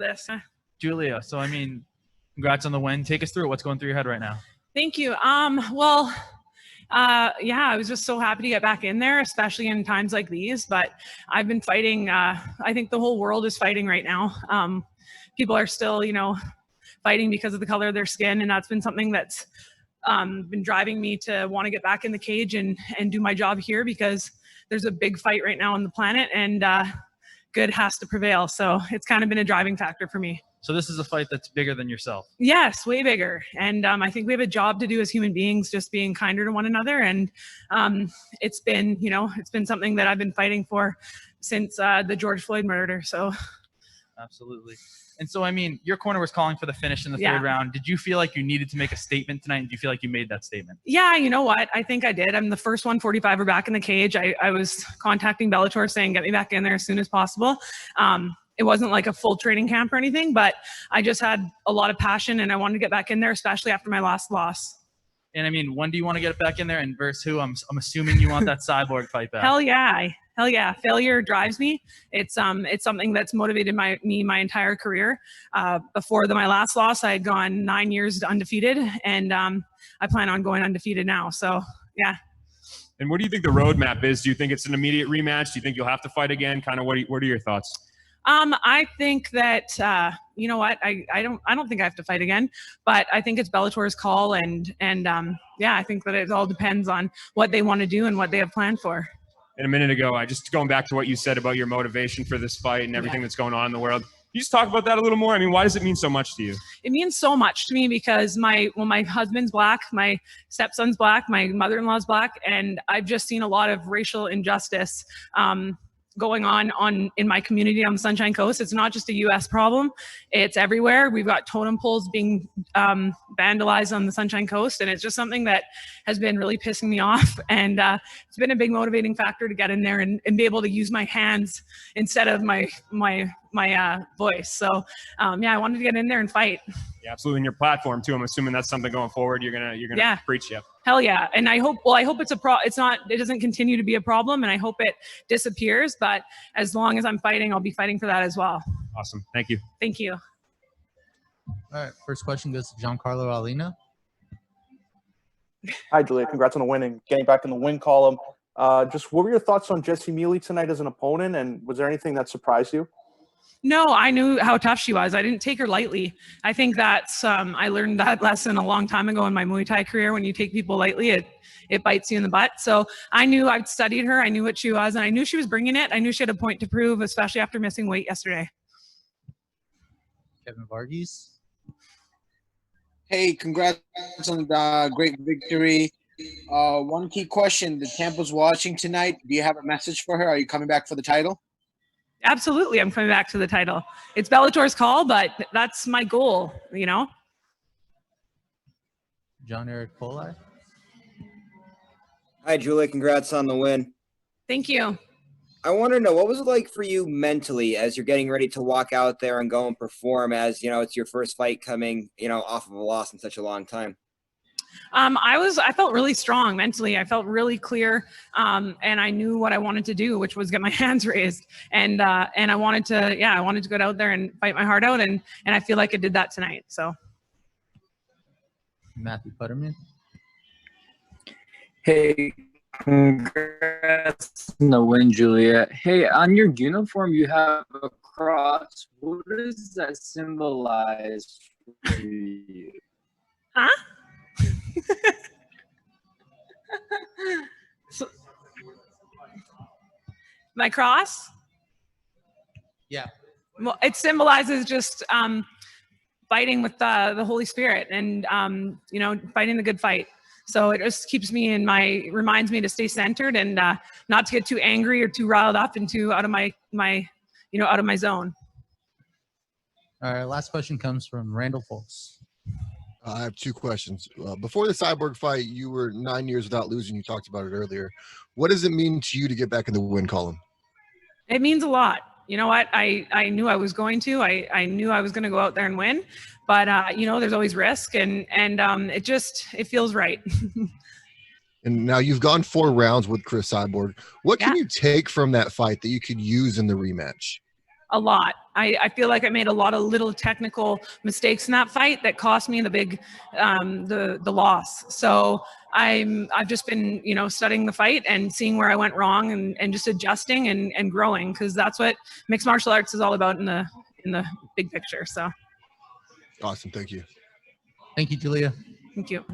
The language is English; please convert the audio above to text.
this. Julia, so I mean, congrats on the win. Take us through it. What's going through your head right now? Thank you. Yeah, I was just so happy to get back in there, especially in times like these. But I've been fighting. I think the whole world is fighting right now. People are still, fighting because of the color of their skin, and that's been something that's been driving me to want to get back in the cage and do my job here, because there's a big fight right now on the planet, and good has to prevail. So it's kind of been a driving factor for me. So this is a fight that's bigger than yourself. Yes, way bigger. And I think we have a job to do as human beings, just being kinder to one another. And it's been, it's been something that I've been fighting for since the George Floyd murder. So. Absolutely. And so, I mean, your corner was calling for the finish in the third round. Did you feel like you needed to make a statement tonight? And do you feel like you made that statement? Yeah, you know what? I think I did. I'm the first 145er back in the cage. I was contacting Bellator saying, get me back in there as soon as possible. It wasn't like a full training camp or anything, but I just had a lot of passion and I wanted to get back in there, especially after my last loss. And I mean, when do you want to get back in there, and versus who? I'm assuming you want that Cyborg fight back. Hell yeah. Failure drives me. It's something that's motivated me my entire career. Before my last loss, I had gone 9 years undefeated, and I plan on going undefeated now. So yeah. And what do you think the roadmap is? Do you think it's an immediate rematch? Do you think you'll have to fight again? Kind of what are your thoughts? I think that you know what, I don't think I have to fight again, but I think it's Bellator's call, and yeah, I think that it all depends on what they want to do and what they have planned for. And a minute ago, just going back to what you said about your motivation for this fight and everything that's going on in the world. Can you just talk about that a little more? I mean, why does it mean so much to you? It means so much to me because my husband's black, my stepson's black, my mother-in-law's black, and I've just seen a lot of racial injustice going on in my community on the Sunshine Coast. It's not just a U.S. problem. It's everywhere. We've got totem poles being vandalized on the Sunshine Coast, and it's just something that has been really pissing me off. And it's been a big motivating factor to get in there and be able to use my hands instead of my voice. So yeah, I wanted to get in there and fight. Yeah, absolutely. And your platform too. I'm assuming that's something going forward. You're gonna preach. Yeah. Hell yeah. And I hope it doesn't continue to be a problem, and I hope it disappears, but as long as I'm fighting, I'll be fighting for that as well. Awesome. Thank you. Thank you. All right. First question goes to Giancarlo Alina. Hi, Julia. Congrats on the winning, getting back in the win column. Just what were your thoughts on Jessy Miele tonight as an opponent, and was there anything that surprised you? No, I knew how tough she was. I didn't take her lightly. I think that's I learned that lesson a long time ago in my Muay Thai career. When you take people lightly, it bites you in the butt. So I knew, I'd studied her. I knew what she was, and I knew she was bringing it. I knew she had a point to prove, especially after missing weight yesterday. Kevin Varghese. Hey, congrats on the great victory. One key question: the Tampa's watching tonight. Do you have a message for her? Are you coming back for the title? Absolutely, I'm coming back to the title. It's Bellator's call, but that's my goal, John Eric Polai. Hi, Julia. Congrats on the win. Thank you. I want to know, what was it like for you mentally as you're getting ready to walk out there and go and perform, as it's your first fight coming, off of a loss in such a long time? I felt really strong mentally. I felt really clear. And I knew what I wanted to do, which was get my hands raised. And I wanted to go out there and fight my heart out. And I feel like I did that tonight. So. Matthew Putterman. Hey, congrats on the win, Julia. Hey, on your uniform, you have a cross. What does that symbolize for you? Huh? So, my cross? Yeah. Well, it symbolizes just fighting with the Holy Spirit and fighting the good fight. So it just keeps me reminds me to stay centered and not to get too angry or too riled up and too out of my zone. All right. Last question comes from Randall Folks. I have two questions. Before the Cyborg fight, you were 9 years without losing. You talked about it earlier. What does it mean to you to get back in the win column? It means a lot. You know what? I knew I was going to. I knew I was going to go out there and win. But, there's always risk. And it feels right. And now you've gone 4 rounds with Cris Cyborg. What can you take from that fight that you could use in the rematch? a lot. I feel like I made a lot of little technical mistakes in that fight that cost me the big, the loss. So I've just been, you know, studying the fight and seeing where I went wrong and just adjusting and growing, because that's what mixed martial arts is all about in the big picture. So Awesome. Thank you. Thank you, Julia. thank you.